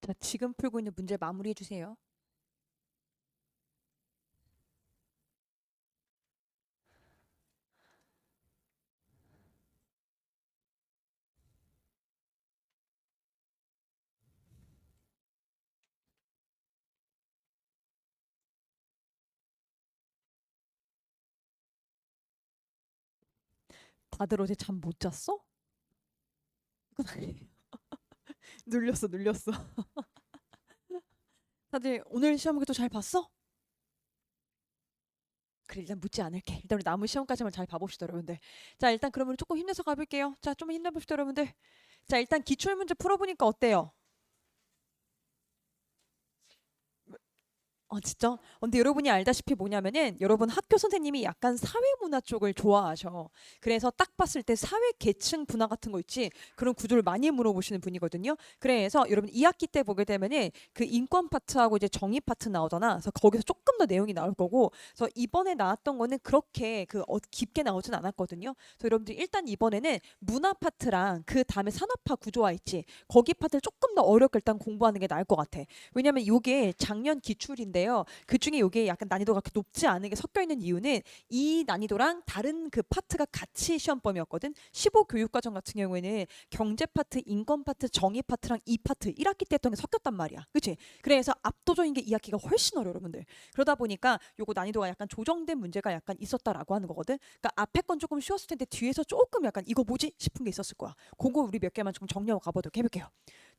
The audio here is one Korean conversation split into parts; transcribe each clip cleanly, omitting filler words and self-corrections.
자, 지금 풀고 있는 문제 마무리해 주세요. 다들 어제 잠 못 잤어? 이건 아니에요. 눌렸어. 다들 오늘 시험 그래도 잘 봤어? 그래, 일단 묻지 않을게. 일단 우리 남은 시험까지만 잘 봐봅시다, 여러분들. 자, 일단 그러면 조금 힘내서 가볼게요. 자, 좀만 힘내봅시다, 여러분들. 자, 일단 기출 문제 풀어보니까 어때요? 진짜? 근데 여러분이 알다시피 뭐냐면은 여러분 학교 선생님이 약간 사회문화 쪽을 좋아하셔. 그래서 딱 봤을 때 사회 계층 분화 같은 거 있지? 그런 구조를 많이 물어보시는 분이거든요. 그래서 여러분 2학기 때 보게 되면은 그 인권 파트하고 이제 정의 파트 나오잖아. 그래서 거기서 조금 더 내용이 나올 거고. 그래서 이번에 나왔던 거는 그렇게 깊게 나오진 않았거든요. 그래서 여러분들 일단 이번에는 문화 파트랑 그 다음에 산업화 구조화 있지? 거기 파트를 조금 더 어렵게 일단 공부하는 게 나을 것 같아. 왜냐면 이게 작년 기출인데요. 그중에 이게 약간 난이도가 그렇게 높지 않은 게 섞여 있는 이유는 이 난이도랑 다른 그 파트가 같이 시험범위였거든. 15 교육과정 같은 경우에는 경제 파트, 인권 파트, 정의 파트랑 이 파트 1학기 때 했던 게 섞였단 말이야. 그치? 그래서 압도적인 게 2학기가 훨씬 어려워, 여러분들. 그러다 보니까 요거 난이도가 약간 조정된 문제가 약간 있었다라고 하는 거거든. 그러니까 앞에 건 조금 쉬웠을 텐데 뒤에서 조금 약간 이거 뭐지 싶은 게 있었을 거야. 그거 우리 몇 개만 좀 정리하고 가보도록 해볼게요.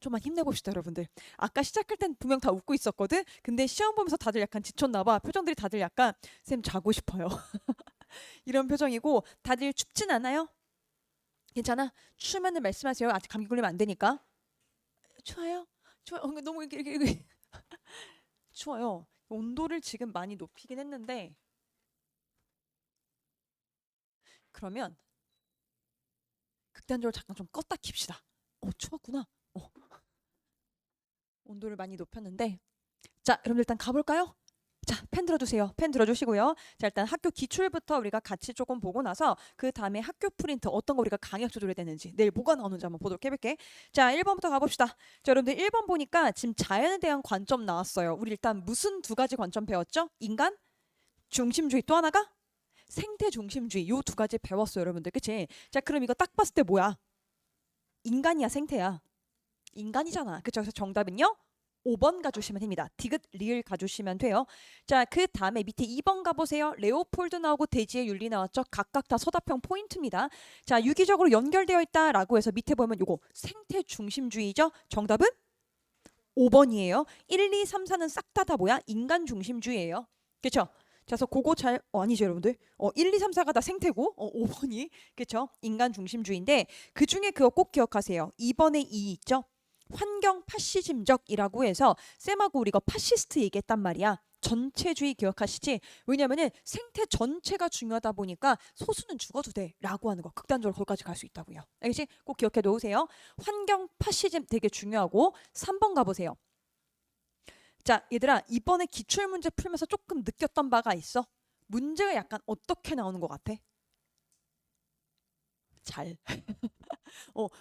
좀만 힘내봅시다, 여러분들. 아까 시작할 땐 분명 다 웃고 있었거든. 근데 시험 보면서 다들 약간 지쳤나 봐. 표정들이 다들 약간 쌤 자고 싶어요. 이런 표정이고 다들 춥진 않아요? 괜찮아? 추우면은 말씀하세요. 아직 감기 걸리면 안 되니까. 추워요? 추워. 너무 이렇게 추워요. 온도를 지금 많이 높이긴 했는데 그러면 극단적으로 잠깐 좀 껐다 킵시다. 추웠구나. 어, 온도를 많이 높였는데 자, 여러분들 일단 가볼까요? 자, 펜 들어주세요. 펜 들어주시고요. 자, 일단 학교 기출부터 우리가 같이 조금 보고 나서 그 다음에 학교 프린트 어떤 거 우리가 강약 조절해야 되는지 내일 뭐가 나오는지 한번 보도록 해볼게. 자, 1번부터 가봅시다. 자, 여러분들 1번 보니까 지금 자연에 대한 관점 나왔어요. 우리 일단 무슨 두 가지 관점 배웠죠? 인간 중심주의 또 하나가 생태 중심주의 요 두 가지 배웠어요, 여러분들. 그치? 자, 그럼 이거 딱 봤을 때 뭐야? 인간이야, 생태야? 인간이잖아. 그쵸? 그래서 정답은요? 5번 가주시면 됩니다. 디귿, 리을 가주시면 돼요. 자, 그 다음에 밑에 2번 가보세요. 레오폴드 나오고 대지의 윤리 나왔죠? 각각 다 서답형 포인트입니다. 자, 유기적으로 연결되어 있다라고 해서 밑에 보면 요거 생태 중심주의죠? 정답은 5번이에요. 1, 2, 3, 4는 싹 다 뭐야? 인간 중심주의예요. 그쵸? 자, 그래서 그거 아니죠, 여러분들? 1, 2, 3, 4가 다 생태고, 5번이, 그쵸? 인간 중심주의인데, 그 중에 그거 꼭 기억하세요. 2번에 2 있죠? 환경 파시즘적이라고 해서, 쌤하고 우리가 파시스트 얘기했단 말이야. 전체주의 기억하시지? 왜냐면은 생태 전체가 중요하다 보니까 소수는 죽어도 돼라고 하는 거 극단적으로 거기까지 갈 수 있다고요. 알겠지? 꼭 기억해 놓으세요. 환경 파시즘 되게 중요하고 3번 가보세요. 자, 얘들아, 이번에 기출문제 풀면서 조금 느꼈던 바가 있어? 문제가 약간 어떻게 나오는 것 같아? 잘.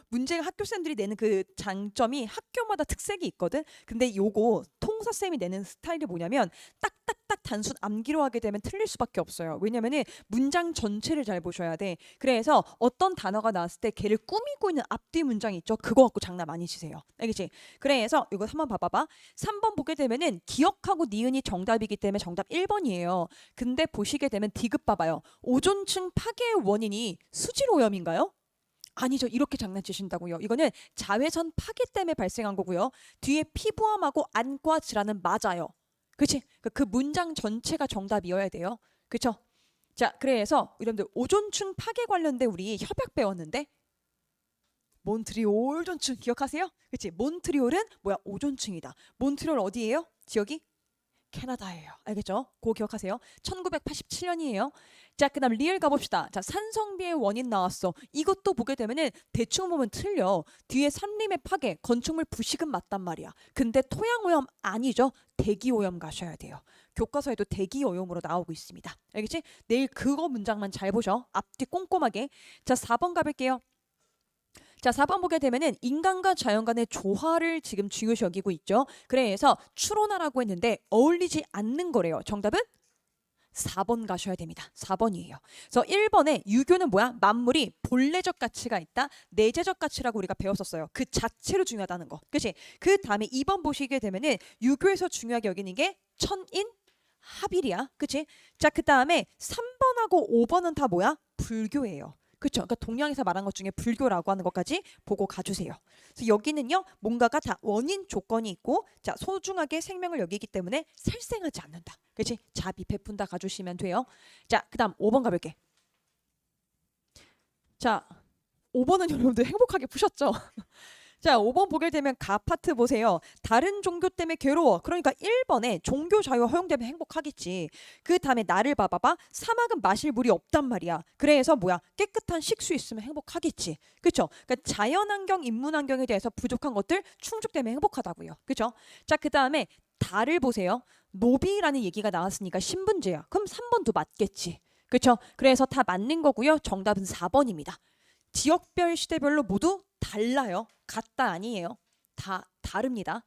문제가 학교생들이 내는 그 장점이 학교마다 특색이 있거든. 근데 요거 통사쌤이 내는 스타일이 뭐냐면 딱딱딱 단순 암기로 하게 되면 틀릴 수밖에 없어요. 왜냐면은 문장 전체를 잘 보셔야 돼. 그래서 어떤 단어가 나왔을 때 걔를 꾸미고 있는 앞뒤 문장이 있죠. 그거 갖고 장난 많이 치세요. 알겠지? 그래서 이거 한번 봐봐봐. 3번 보게 되면은 기억하고 니은이 정답이기 때문에 정답 1번이에요. 근데 보시게 되면 디귿 봐봐요. 오존층 파괴의 원인이 수질 오염인가요? 아니죠. 이렇게 장난치신다고요. 이거는 자외선 파괴 때문에 발생한 거고요. 뒤에 피부암하고 안과 질환은 맞아요. 그치? 그 문장 전체가 정답이어야 돼요. 그쵸? 자, 그래서 여러분들 오존층 파괴 관련된 우리 협약 배웠는데 몬트리올 오존층 기억하세요? 그치? 몬트리올은 뭐야? 오존층이다. 몬트리올 어디예요? 지역이? 캐나다예요. 알겠죠? 그거 기억하세요. 1987년이에요. 자, 그다음 리을 가봅시다. 자, 산성비의 원인 나왔어. 이것도 보게 되면은 대충 보면 틀려. 뒤에 산림의 파괴, 건축물 부식은 맞단 말이야. 근데 토양 오염 아니죠? 대기 오염 가셔야 돼요. 교과서에도 대기 오염으로 나오고 있습니다. 알겠지? 내일 그거 문장만 잘 보셔. 앞뒤 꼼꼼하게. 자, 4번 가볼게요. 자, 4번 보게 되면은 인간과 자연 간의 조화를 지금 중요시 여기고 있죠. 그래서 추론하라고 했는데 어울리지 않는 거래요. 정답은 4번 가셔야 됩니다. 4번이에요. 그래서 1번에 유교는 뭐야? 만물이 본래적 가치가 있다. 내재적 가치라고 우리가 배웠었어요. 그 자체로 중요하다는 거. 그치? 그 다음에 2번 보시게 되면은 유교에서 중요하게 여기는 게 천인 합일이야. 그치? 자, 그 다음에 3번하고 5번은 다 뭐야? 불교예요. 그렇죠. 그러니까 동양에서 말한 것 중에 불교라고 하는 것까지 보고 가주세요. 그래서 여기는요, 뭔가가 다 원인 조건이 있고, 자, 소중하게 생명을 여기기 때문에 살생하지 않는다. 그렇지? 자비 베푼다 가주시면 돼요. 자, 그다음 5번 가볼게. 자, 5번은 여러분들 행복하게 푸셨죠? 자, 5번 보게 되면 가 파트 보세요. 다른 종교 때문에 괴로워. 그러니까 1번에 종교 자유가 허용되면 행복하겠지. 그 다음에 나를 봐봐봐. 사막은 마실 물이 없단 말이야. 그래서 뭐야? 깨끗한 식수 있으면 행복하겠지. 그쵸? 그러니까 자연환경, 인문환경에 대해서 부족한 것들 충족되면 행복하다고요. 그쵸? 자, 그 다음에 달을 보세요. 노비라는 얘기가 나왔으니까 신분제야. 그럼 3번도 맞겠지. 그쵸? 그래서 다 맞는 거고요. 정답은 4번입니다. 지역별 시대별로 모두 달라요. 같다 아니에요. 다 다릅니다.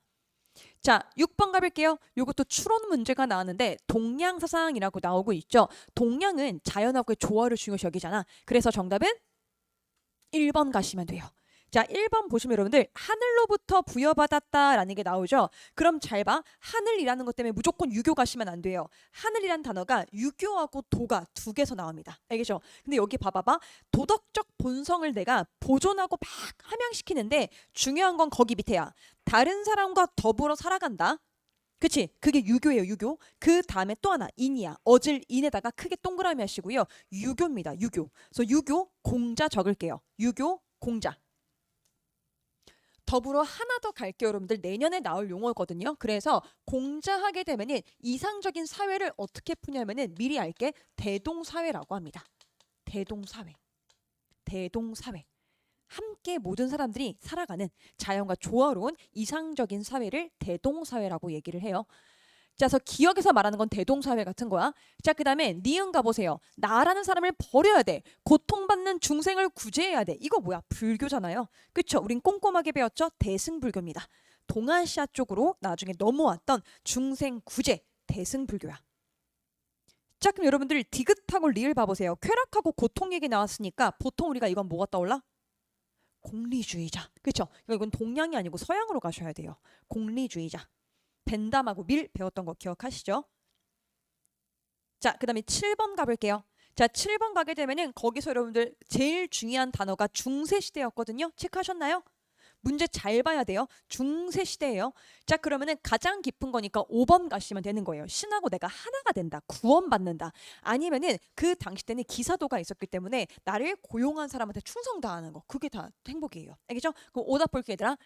자, 6번 가볼게요. 이것도 추론 문제가 나왔는데 동양사상이라고 나오고 있죠. 동양은 자연하고의 조화를 중요시 여기잖아. 그래서 정답은 1번 가시면 돼요. 자, 1번 보시면 여러분들 하늘로부터 부여받았다라는 게 나오죠. 그럼 잘 봐. 하늘이라는 것 때문에 무조건 유교 가시면 안 돼요. 하늘이란 단어가 유교하고 도가 두 개서 나옵니다. 알겠죠? 근데 여기 봐봐봐. 도덕적 본성을 내가 보존하고 막 함양시키는데 중요한 건 거기 밑에야. 다른 사람과 더불어 살아간다. 그치? 그게 유교예요, 유교. 그 다음에 또 하나, 인이야. 어질 인에다가 크게 동그라미 하시고요. 유교입니다, 유교. 그래서 유교, 공자 적을게요. 유교, 공자. 더불어 하나 더 갈게요. 여러분들 내년에 나올 용어거든요. 그래서 공자하게 되면은 이상적인 사회를 어떻게 푸냐면은 미리 알게 대동사회라고 합니다. 대동사회. 대동사회. 함께 모든 사람들이 살아가는 자연과 조화로운 이상적인 사회를 대동사회라고 얘기를 해요. 자, 그래서 기억에서 말하는 건 대동사회 같은 거야. 자, 그 다음에 니은 가보세요. 나라는 사람을 버려야 돼. 고통받는 중생을 구제해야 돼. 이거 뭐야? 불교잖아요. 그쵸? 우린 꼼꼼하게 배웠죠? 대승불교입니다. 동아시아 쪽으로 나중에 넘어왔던 중생 구제, 대승불교야. 자, 그럼 여러분들 디귿하고 리을 봐보세요. 쾌락하고 고통 얘기 나왔으니까 보통 우리가 이건 뭐가 떠올라? 공리주의자. 그쵸? 이건 동양이 아니고 서양으로 가셔야 돼요. 공리주의자. 벤담하고 밀 배웠던 거 기억하시죠? 자, 그 다음에 7번 가볼게요. 자, 7번 가게 되면은 거기서 여러분들 제일 중요한 단어가 중세시대였거든요. 체크하셨나요? 문제 잘 봐야 돼요. 중세시대예요. 자, 그러면은 가장 깊은 거니까 5번 가시면 되는 거예요. 신하고 내가 하나가 된다. 구원받는다. 아니면은 그 당시 때는 기사도가 있었기 때문에 나를 고용한 사람한테 충성다하는 거. 그게 다 행복이에요. 알겠죠? 그럼 오답 볼게요, 얘들아.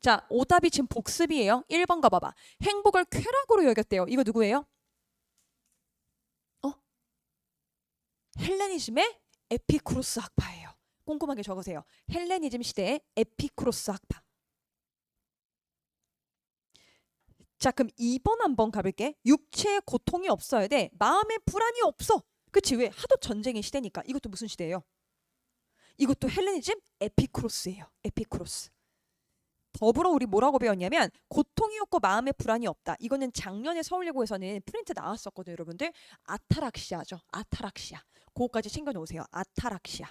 자, 오답이 지금 복습이에요. 1번 가봐봐. 행복을 쾌락으로 여겼대요. 이거 누구예요? 어? 헬레니즘의 에피쿠로스 학파예요. 꼼꼼하게 적으세요. 헬레니즘 시대의 에피쿠로스 학파. 자, 그럼 2번 한번 가볼게. 육체의 고통이 없어야 돼. 마음의 불안이 없어. 그치? 왜? 하도 전쟁의 시대니까. 이것도 무슨 시대예요? 이것도 헬레니즘 에피쿠로스예요. 에피쿠로스. 더불어 우리 뭐라고 배웠냐면 고통이 없고 마음의 불안이 없다. 이거는 작년에 서울예고에서는 프린트 나왔었거든요, 여러분들. 아타락시아죠. 아타락시아. 그거까지 챙겨 놓으세요. 아타락시아.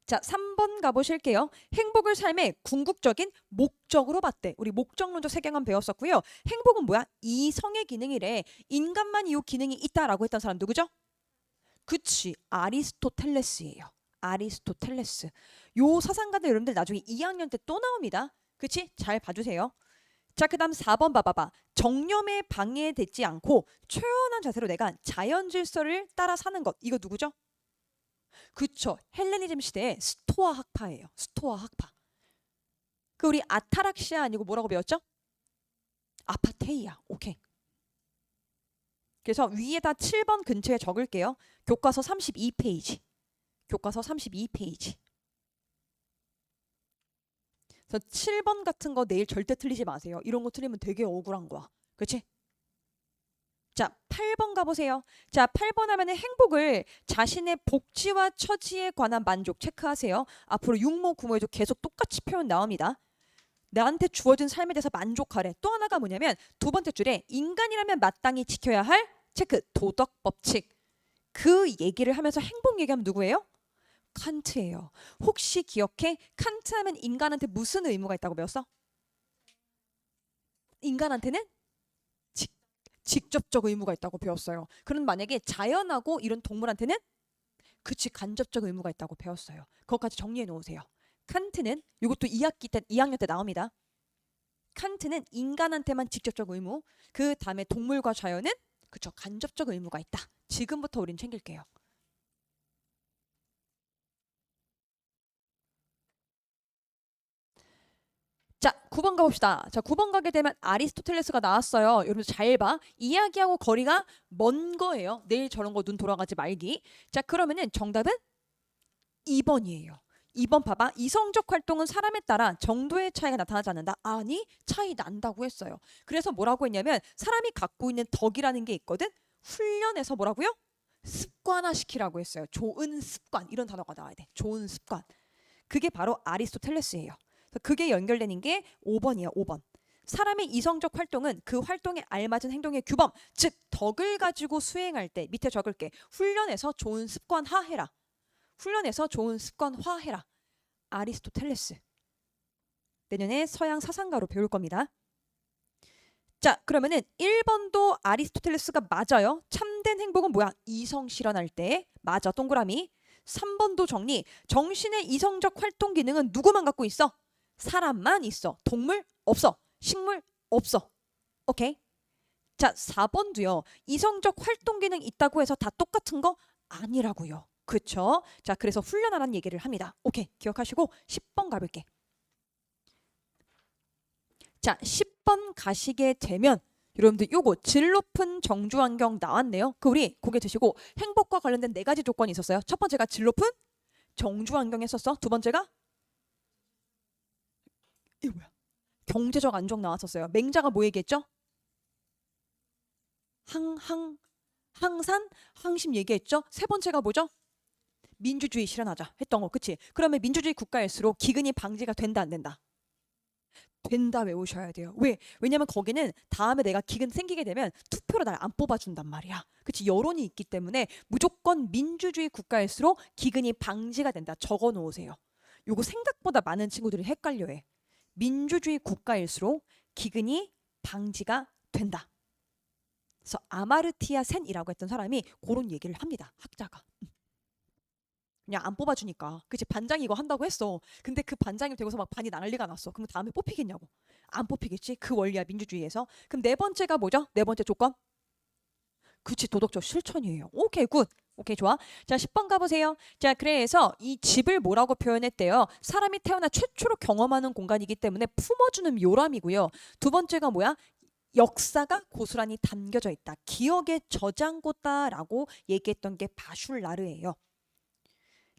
자, 3번 가보실게요. 행복을 삶의 궁극적인 목적으로 봤대. 우리 목적론적 세계관 배웠었고요. 행복은 뭐야? 이성의 기능이래. 인간만 이 기능이 있다라고 했던 사람 누구죠? 그치, 아리스토텔레스예요. 아리스토텔레스. 요 사상가들 여러분들 나중에 2학년 때 또 나옵니다. 그치? 잘 봐주세요. 자, 그 다음 4번 봐봐봐. 정념에 방해되지 않고 초연한 자세로 내가 자연 질서를 따라 사는 것. 이거 누구죠? 그쵸. 헬레니즘 시대의 스토아 학파예요. 스토아 학파. 그 우리 아타락시아 아니고 뭐라고 배웠죠? 아파테이아. 오케이. 그래서 위에다 7번 근처에 적을게요. 교과서 32페이지. 교과서 32페이지. 그래서 7번 같은 거 내일 절대 틀리지 마세요. 이런 거 틀리면 되게 억울한 거야. 그치? 자, 8번 가보세요. 자, 8번 하면은 행복을 자신의 복지와 처지에 관한 만족 체크하세요. 앞으로 육모, 구모에도 계속 똑같이 표현 나옵니다. 나한테 주어진 삶에 대해서 만족하래. 또 하나가 뭐냐면 두 번째 줄에 인간이라면 마땅히 지켜야 할 체크, 도덕 법칙. 그 얘기를 하면서 행복 얘기하면 누구예요? 칸트예요. 혹시 기억해? 칸트 하면 인간한테 무슨 의무가 있다고 배웠어? 인간한테는 직접적 의무가 있다고 배웠어요. 그럼 만약에 자연하고 이런 동물한테는 그치 간접적 의무가 있다고 배웠어요. 그것까지 정리해 놓으세요. 칸트는 이것도 2학년 때 나옵니다. 칸트는 인간한테만 직접적 의무, 그 다음에 동물과 자연은 그쵸 간접적 의무가 있다. 지금부터 우린 챙길게요. 자, 9번 가봅시다. 자, 9번 가게 되면 아리스토텔레스가 나왔어요. 여러분 잘 봐. 이야기하고 거리가 먼 거예요. 내일 저런 거 눈 돌아가지 말기. 자, 그러면은 정답은 2번이에요. 2번 봐봐. 이성적 활동은 사람에 따라 정도의 차이가 나타나지 않는다. 아니, 차이 난다고 했어요. 그래서 뭐라고 했냐면 사람이 갖고 있는 덕이라는 게 있거든. 훈련해서 뭐라고요? 습관화시키라고 했어요. 좋은 습관. 이런 단어가 나와야 돼. 좋은 습관. 그게 바로 아리스토텔레스예요. 그게 연결되는 게 5번이에요. 5번. 사람의 이성적 활동은 그 활동에 알맞은 행동의 규범, 즉 덕을 가지고 수행할 때 밑에 적을게. 훈련해서 좋은 습관화해라. 훈련해서 좋은 습관화해라. 아리스토텔레스. 내년에 서양 사상가로 배울 겁니다. 자, 그러면은 1번도 아리스토텔레스가 맞아요. 참된 행복은 뭐야? 이성 실현할 때. 맞아, 동그라미. 3번도 정리. 정신의 이성적 활동 기능은 누구만 갖고 있어? 사람만 있어. 동물 없어. 식물 없어. 오케이. 자, 4번도요. 이성적 활동 기능 있다고 해서 다 똑같은 거 아니라고요. 그쵸? 자, 그래서 훈련하라는 얘기를 합니다. 오케이. 기억하시고 10번 가볼게. 자, 10번 가시게 되면 여러분들 요거 질 높은 정주 환경 나왔네요. 그 우리 고개 드시고 행복과 관련된 4가지 조건이 있었어요. 첫 번째가 질 높은 정주 환경 했었어. 두 번째가 이거 뭐야? 경제적 안정 나왔었어요. 맹자가 뭐 얘기했죠? 항산, 항심 얘기했죠? 세 번째가 뭐죠? 민주주의 실현하자 했던 거, 그치? 그러면 민주주의 국가일수록 기근이 방지가 된다, 안 된다? 된다 외우셔야 돼요. 왜? 왜냐면 거기는 다음에 내가 기근 생기게 되면 투표로 날 안 뽑아준단 말이야. 그치? 여론이 있기 때문에 무조건 민주주의 국가일수록 기근이 방지가 된다. 적어 놓으세요. 요거 생각보다 많은 친구들이 헷갈려해. 민주주의 국가일수록 기근이 방지가 된다. 그래서 아마르티아 센이라고 했던 사람이 그런 얘기를 합니다. 학자가. 그냥 안 뽑아주니까. 그치? 반장이 이거 한다고 했어. 근데 그 반장이 되고서 막 반이 난리가 났어. 그럼 다음에 뽑히겠냐고. 안 뽑히겠지? 그 원리야, 민주주의에서. 그럼 4번째가 뭐죠? 4번째 조건? 그치, 도덕적 실천이에요. 오케이, 굿. 오케이, 좋아. 자, 10번 가보세요. 자, 그래서 이 집을 뭐라고 표현했대요? 사람이 태어나 최초로 경험하는 공간이기 때문에 품어주는 묘람이고요. 두 번째가 뭐야? 역사가 고스란히 담겨져 있다. 기억의 저장고다라고 얘기했던 게 바슐라르예요.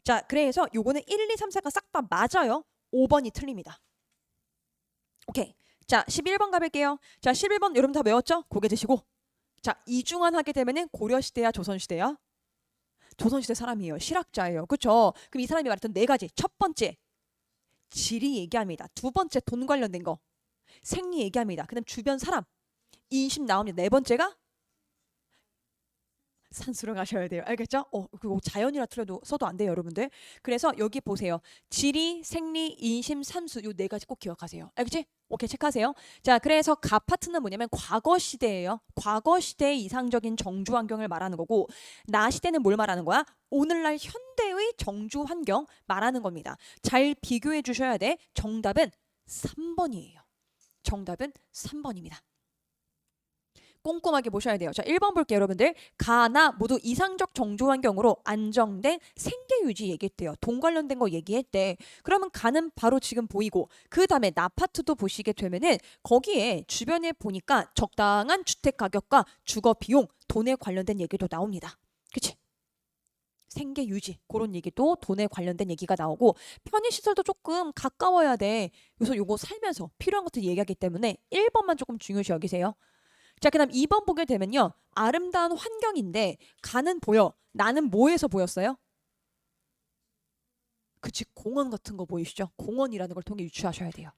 자, 그래서 요거는 1, 2, 3, 4가 싹 다 맞아요. 5번이 틀립니다. 오케이. 자, 11번 가볼게요. 자, 11번 여러분 다 외웠죠? 고개 드시고. 자, 이중환 하게 되면은 고려시대야, 조선시대야? 조선시대 사람이에요. 실학자예요. 그쵸? 그럼 이 사람이 말했던 4가지. 첫 번째, 지리 얘기합니다. 두 번째, 돈 관련된 거. 생리 얘기합니다. 그 다음 주변 사람. 인심 나옵니다. 4번째가 산수를 가셔야 돼요. 알겠죠? 그리고 자연이라 틀려도 써도 안 돼요, 여러분들. 그래서 여기 보세요. 지리, 생리, 인심, 산수 요 4가지 꼭 기억하세요. 알겠지? 오케이, 체크하세요. 자, 그래서 가 파트는 뭐냐면 과거 시대예요. 과거 시대의 이상적인 정주 환경을 말하는 거고, 나 시대는 뭘 말하는 거야? 오늘날 현대의 정주 환경 말하는 겁니다. 잘 비교해 주셔야 돼. 정답은 3번이에요. 정답은 3번입니다. 꼼꼼하게 보셔야 돼요. 자, 1번 볼게요, 여러분들. 가나 모두 이상적 정조 환경으로 안정된 생계 유지 얘기했대요. 돈 관련된 거 얘기했대. 그러면 가는 바로 지금 보이고, 그 다음에 나파트도 보시게 되면은 거기에 주변에 보니까 적당한 주택 가격과 주거 비용, 돈에 관련된 얘기도 나옵니다. 그치? 생계 유지 그런 얘기도 돈에 관련된 얘기가 나오고, 편의시설도 조금 가까워야 돼. 그래서 요거 살면서 필요한 것들 얘기하기 때문에 1번만 조금 중요시 여기세요. 자, 그다음 2번 보게 되면요. 아름다운 환경인데 간은 보여. 나는 뭐에서 보였어요? 그치, 공원 같은 거 보이시죠? 공원이라는 걸 통해 유추하셔야 돼요.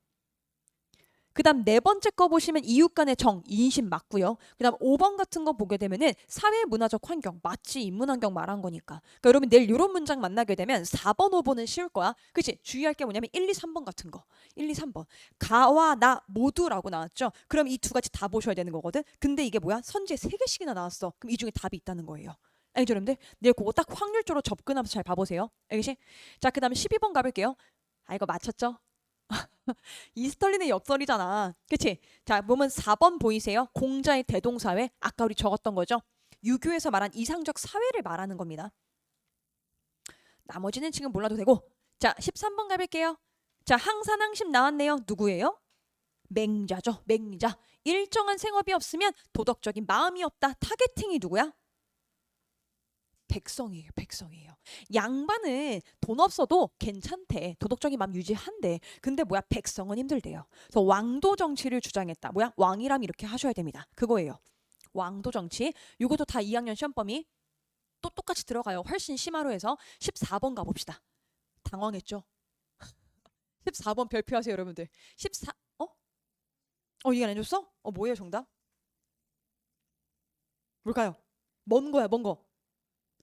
그다음 네 번째 거 보시면 이웃 간의 정, 이인심 맞고요. 그다음 5번 같은 거 보게 되면은 사회 문화적 환경, 마치 인문 환경 말한 거니까. 그러니까 여러분 내일 이런 문장 만나게 되면 4번, 5번은 쉬울 거야. 그치? 주의할 게 뭐냐면 1, 2, 3번 같은 거. 1, 2, 3번. 가와 나 모두라고 나왔죠? 그럼 이 두 가지 다 보셔야 되는 거거든. 근데 이게 뭐야? 선지에 3개씩이나 나왔어. 그럼 이 중에 답이 있다는 거예요. 알죠, 여러분들? 내일 그거 딱 확률적으로 접근하면서 잘 봐보세요. 알겠지? 자, 그다음 12번 가볼게요. 아, 이거 맞췄죠? 이스털린의 엽설이잖아. 그치? 자, 보면 4번 보이세요? 공자의 대동사회. 아까 우리 적었던 거죠? 유교에서 말한 이상적 사회를 말하는 겁니다. 나머지는 지금 몰라도 되고. 자, 13번 가볼게요. 자, 항산항십 나왔네요. 누구예요? 맹자죠. 맹자. 일정한 생업이 없으면 도덕적인 마음이 없다. 타겟팅이 누구야? 백성이에요. 백성이에요. 양반은 돈 없어도 괜찮대. 도덕적인 마음 유지한대. 근데 뭐야? 백성은 힘들대요. 그래서 왕도 정치를 주장했다. 뭐야? 왕이라면 이렇게 하셔야 됩니다. 그거예요. 왕도 정치. 이것도 다 2학년 시험 범위 또 똑같이 들어가요. 훨씬 심화로 해서 14번 가봅시다. 당황했죠? 14번 별표하세요, 여러분들. 14 어? 이해 안 해줬어? 뭐예요, 정답? 뭘까요? 뭔 거야, 뭔 거?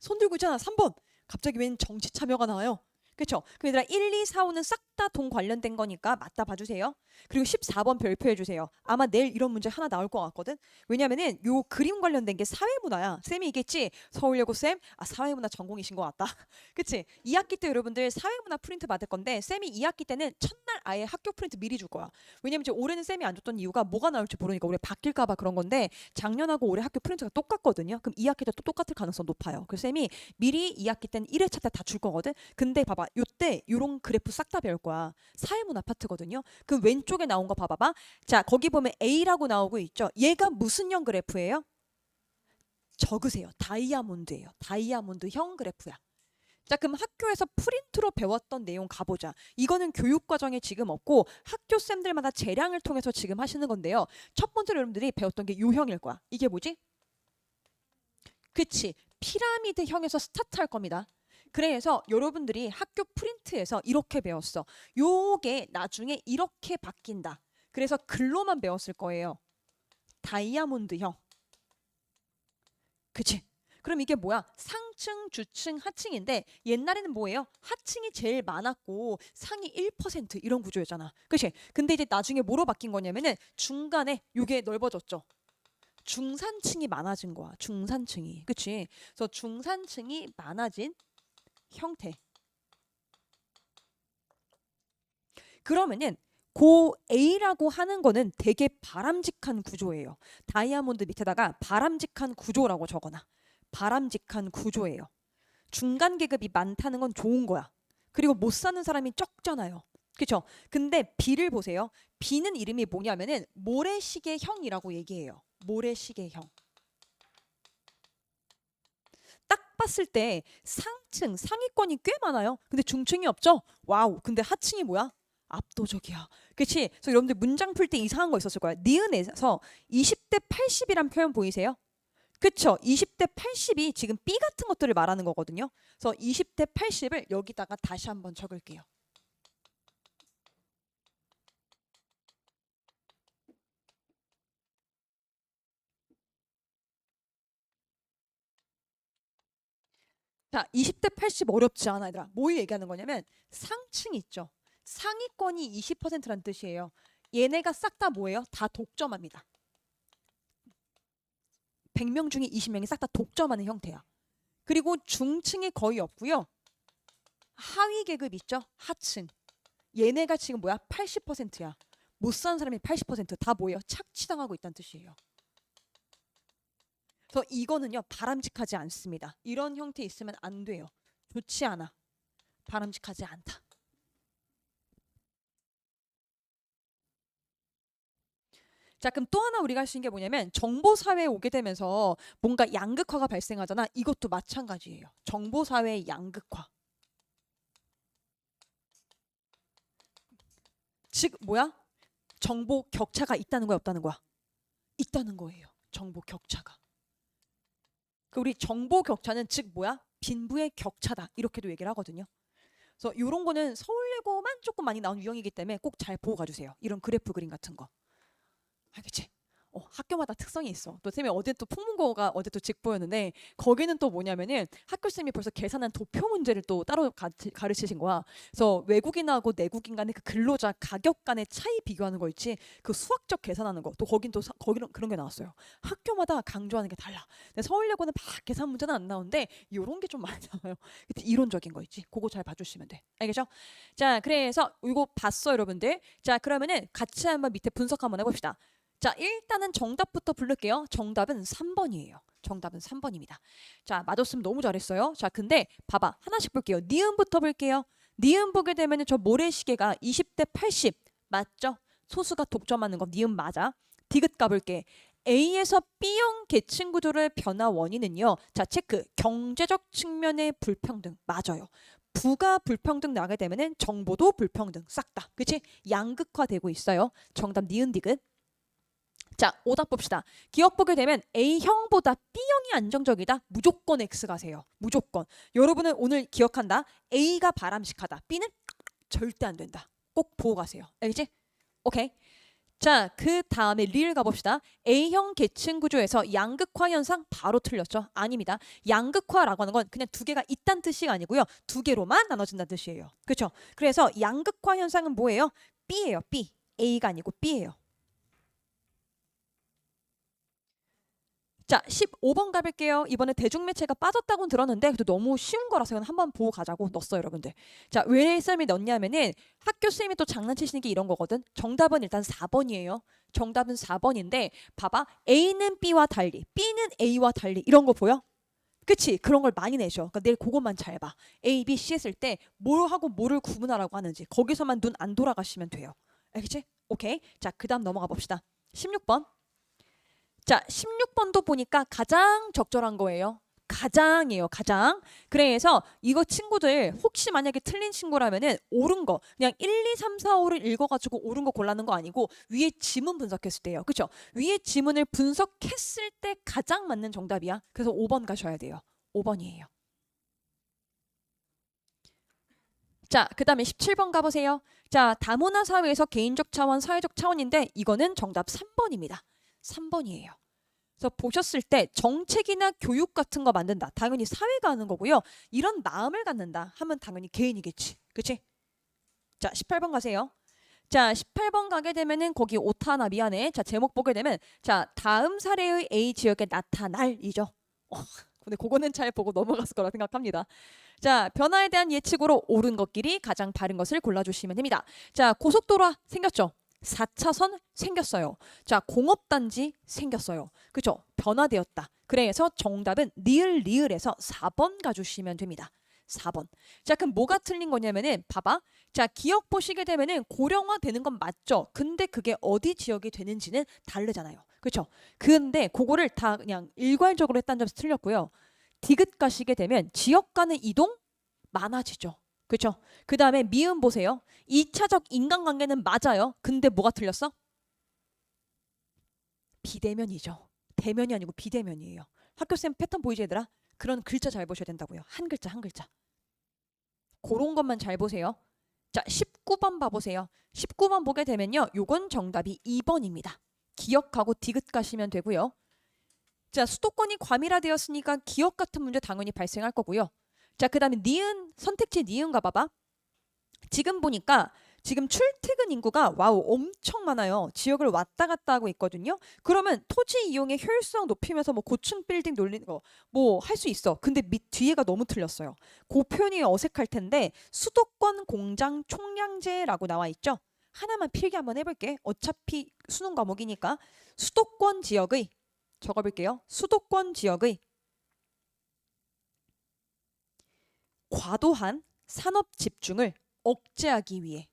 손 들고 있잖아. 3번. 갑자기 웬 정치 참여가 나와요. 그렇죠? 그럼 얘들아 1, 2, 4, 5는 싹 다 돈 관련된 거니까 맞다 봐주세요. 그리고 14번 별표해 주세요. 아마 내일 이런 문제 하나 나올 것 같거든. 왜냐면은 요 그림 관련된 게 사회문화야. 쌤이 얘기했지. 서울여고 쌤, 사회문화 전공이신 것 같다. 그치? 2학기 때 여러분들 사회문화 프린트 받을 건데 쌤이 2학기 때는 첫날 아예 학교 프린트 미리 줄 거야. 왜냐면 이제 올해는 쌤이 안 줬던 이유가 뭐가 나올지 모르니까 올해 바뀔까 봐 그런 건데 작년하고 올해 학교 프린트가 똑같거든요. 그럼 2학기 때 또 똑같을 가능성 높아요. 그래서 쌤이 미리 2학기 때는 1회차 때 다 줄 거거든. 근데 봐봐. 요때 요런 그래프 싹 다 배울 거야. 사회문화 파트거든요. 그 왼쪽에 나온 거 봐봐봐. 자, 거기 보면 A라고 나오고 있죠. 얘가 무슨 형 그래프예요? 적으세요. 다이아몬드예요. 다이아몬드형 그래프야. 자, 그럼 학교에서 프린트로 배웠던 내용 가보자. 이거는 교육과정에 지금 없고 학교 쌤들마다 재량을 통해서 지금 하시는 건데요. 첫 번째로 여러분들이 배웠던 게 요형일 거야. 이게 뭐지? 그치. 피라미드형에서 스타트할 겁니다. 그래서 여러분들이 학교 프린트에서 이렇게 배웠어. 요게 나중에 이렇게 바뀐다. 그래서 글로만 배웠을 거예요. 다이아몬드형. 그치? 그럼 이게 뭐야? 상층, 주층, 하층인데 옛날에는 뭐예요? 하층이 제일 많았고 상위 1% 이런 구조였잖아. 그치? 근데 이제 나중에 뭐로 바뀐 거냐면은 중간에 요게 넓어졌죠. 중산층이 많아진 거야. 중산층이. 그치? 그래서 중산층이 많아진 형태. 그러면은 고 A라고 하는 거는 되게 바람직한 구조예요. 다이아몬드 밑에다가 바람직한 구조라고 적어놔. 바람직한 구조예요. 중간 계급이 많다는 건 좋은 거야. 그리고 못 사는 사람이 적잖아요. 그렇죠? 근데 B를 보세요. B는 이름이 뭐냐면은 모래시계형이라고 얘기해요. 모래시계형. 딱 봤을 때 상층, 상위권이 꽤 많아요. 근데 중층이 없죠? 와우. 근데 하층이 뭐야? 압도적이야. 그치? 그래서 여러분들 문장 풀 때 이상한 거 있었을 거야. 니은에서 20대 80이란 표현 보이세요? 그쵸? 20대 80이 지금 B 같은 것들을 말하는 거거든요. 그래서 20대 80을 여기다가 다시 한번 적을게요. 자, 20대 80 어렵지 않아, 얘들아. 뭘 얘기하는 거냐면 상층 있죠. 상위권이 20%란 뜻이에요. 얘네가 싹 다 뭐예요? 다 독점합니다. 100명 중에 20명이 싹 다 독점하는 형태야. 그리고 중층이 거의 없고요. 하위 계급 있죠? 하층. 얘네가 지금 뭐야? 80%야. 못 사는 사람이 80%다 뭐예요? 착취당하고 있다는 뜻이에요. 그래서 이거는요. 바람직하지 않습니다. 이런 형태 있으면 안 돼요. 좋지 않아. 바람직하지 않다. 자, 그럼 또 하나 우리가 할 수 있는 게 뭐냐면 정보사회에 오게 되면서 뭔가 양극화가 발생하잖아. 이것도 마찬가지예요. 정보사회의 양극화. 즉 뭐야? 정보 격차가 있다는 거야, 없다는 거야? 있다는 거예요. 정보 격차가. 그 우리 정보 격차는 즉 뭐야? 빈부의 격차다. 이렇게도 얘기를 하거든요. 그래서 이런 거는 서울예고만 조금 많이 나온 유형이기 때문에 꼭 잘 보고 가주세요. 이런 그래프 그림 같은 거. 알겠지? 학교마다 특성이 있어. 또 쌤이 어제 또 풍문고가 어제 또 직보였는데 거기는 또 뭐냐면은 학교 쌤이 벌써 계산한 도표 문제를 또 따로 가르치신 거야. 그래서 외국인하고 내국인 간의 그 근로자 가격 간의 차이 비교하는 거 있지. 그 수학적 계산하는 거. 또 거긴 또 거기는 그런 게 나왔어요. 학교마다 강조하는 게 달라. 근데 서울예고는 막 계산 문제는 안 나오는데 이런 게 좀 많이 나와요. 이론적인 거 있지. 그거 잘 봐주시면 돼. 알겠죠? 자, 그래서 이거 봤어 여러분들. 자, 그러면은 같이 한번 밑에 분석 한번 해봅시다. 자, 일단은 정답부터 부를게요. 정답은 3번이에요. 정답은 3번입니다. 자, 맞았으면 너무 잘했어요. 자, 근데 봐봐. 하나씩 볼게요. 니은부터 볼게요. 니은 보게 되면 저 모래시계가 20대 80 맞죠? 소수가 독점하는 거 니은 맞아. 디귿 가볼게. A에서 B형 계층 구조를 변화 원인은요. 자, 체크. 경제적 측면의 불평등. 맞아요. 부가 불평등 나게 되면은 정보도 불평등. 싹 다. 그치? 양극화되고 있어요. 정답 니은 디귿. 자, 오답 봅시다. 기억 보게 되면 A형보다 B형이 안정적이다. 무조건 X 가세요. 무조건. 여러분은 오늘 기억한다. A가 바람직하다. B는 절대 안 된다. 꼭 보고 가세요. 알겠지? 오케이. 자, 그 다음에 리를 가봅시다. A형 계층 구조에서 양극화 현상 바로 틀렸죠? 아닙니다. 양극화라고 하는 건 그냥 두 개가 있다는 뜻이 아니고요. 두 개로만 나눠진다는 뜻이에요. 그렇죠? 그래서 양극화 현상은 뭐예요? B예요. B. A가 아니고 B예요. 자, 15번 가볼게요. 이번에 대중매체가 빠졌다고는 들었는데 그래도 너무 쉬운 거라서 한번 보고 가자고 넣었어요, 여러분들. 자, 왜 쌤이 넣냐면은 학교 쌤이 또 장난치시는 게 이런 거거든. 정답은 일단 4번이에요. 정답은 4번인데 봐봐. A는 B와 달리, B는 A와 달리 이런 거 보여? 그치? 그런 걸 많이 내셔. 그러니까 내일 그것만 잘 봐. A, B, C 했을 때 뭘 하고 뭐를 구분하라고 하는지 거기서만 눈 안 돌아가시면 돼요. 알겠지? 오케이. 자, 그 다음 넘어가 봅시다. 16번. 자, 16번도 보니까 가장 적절한 거예요. 가장이에요, 가장. 그래서 이거 친구들 혹시 만약에 틀린 친구라면은 옳은 거 그냥 1, 2, 3, 4, 5를 읽어가지고 옳은 거 골라는 거 아니고 위에 지문 분석했을 때예요. 그쵸? 위에 지문을 분석했을 때 가장 맞는 정답이야. 그래서 5번 가셔야 돼요. 5번이에요. 자, 그 다음에 17번 가보세요. 자, 다문화 사회에서 개인적 차원, 사회적 차원인데 이거는 정답 3번입니다. 3번이에요. 그래서 보셨을 때 정책이나 교육 같은 거 만든다. 당연히 사회가 하는 거고요. 이런 마음을 갖는다 하면 당연히 개인이겠지. 그치? 자, 18번 가세요. 자, 18번 가게 되면은 거기 오타나 미안해. 자, 제목 보게 되면 자, 다음 사례의 A 지역에 나타날이죠. 근데 그거는 잘 보고 넘어갔을 거라 생각합니다. 자, 변화에 대한 예측으로 옳은 것끼리 가장 바른 것을 골라주시면 됩니다. 자, 고속도로 생겼죠? 4차선 생겼어요. 자, 공업단지 생겼어요. 그죠? 변화되었다. 그래서 정답은 리을에서 4번 가주시면 됩니다. 4번. 자, 그럼 뭐가 틀린 거냐면은 봐봐. 자, 기억 보시게 되면은 고령화 되는 건 맞죠? 근데 그게 어디 지역이 되는지는 다르잖아요. 그렇죠? 근데 그거를 다 그냥 일괄적으로 했다는 점에서 틀렸고요. 디귿 가시게 되면 지역 간의 이동 많아지죠. 그렇죠? 그 다음에 미음 보세요. 2차적 인간관계는 맞아요. 근데 뭐가 틀렸어? 비대면이죠. 대면이 아니고 비대면이에요. 학교쌤 패턴 보이지 얘들아? 그런 글자 잘 보셔야 된다고요. 한 글자 한 글자. 그런 것만 잘 보세요. 자, 19번 봐보세요. 19번 보게 되면요. 요건 정답이 2번입니다. 기억하고 디귿 가시면 되고요. 자, 수도권이 과밀화되었으니까 기억 같은 문제 당연히 발생할 거고요. 자, 그 다음에 니은, 선택지 니은 가봐봐. 지금 보니까 지금 출퇴근 인구가 와우 엄청 많아요. 지역을 왔다 갔다 하고 있거든요. 그러면 토지 이용의 효율성 높이면서 뭐 고층 빌딩 놀리는 거 뭐 할 수 있어. 근데 밑 뒤에가 너무 틀렸어요. 그 표현이 어색할 텐데 수도권 공장 총량제라고 나와 있죠. 하나만 필기 한번 해볼게. 어차피 수능 과목이니까 수도권 지역의 적어볼게요. 수도권 지역의 과도한 산업 집중을 억제하기 위해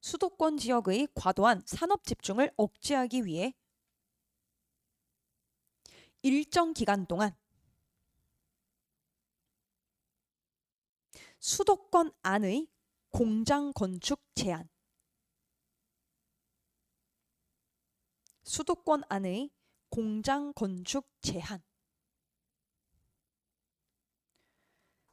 수도권 지역의 과도한 산업 집중을 억제하기 위해 일정 기간 동안 수도권 안의 공장 건축 제한. 수도권 안의 공장 건축 제한.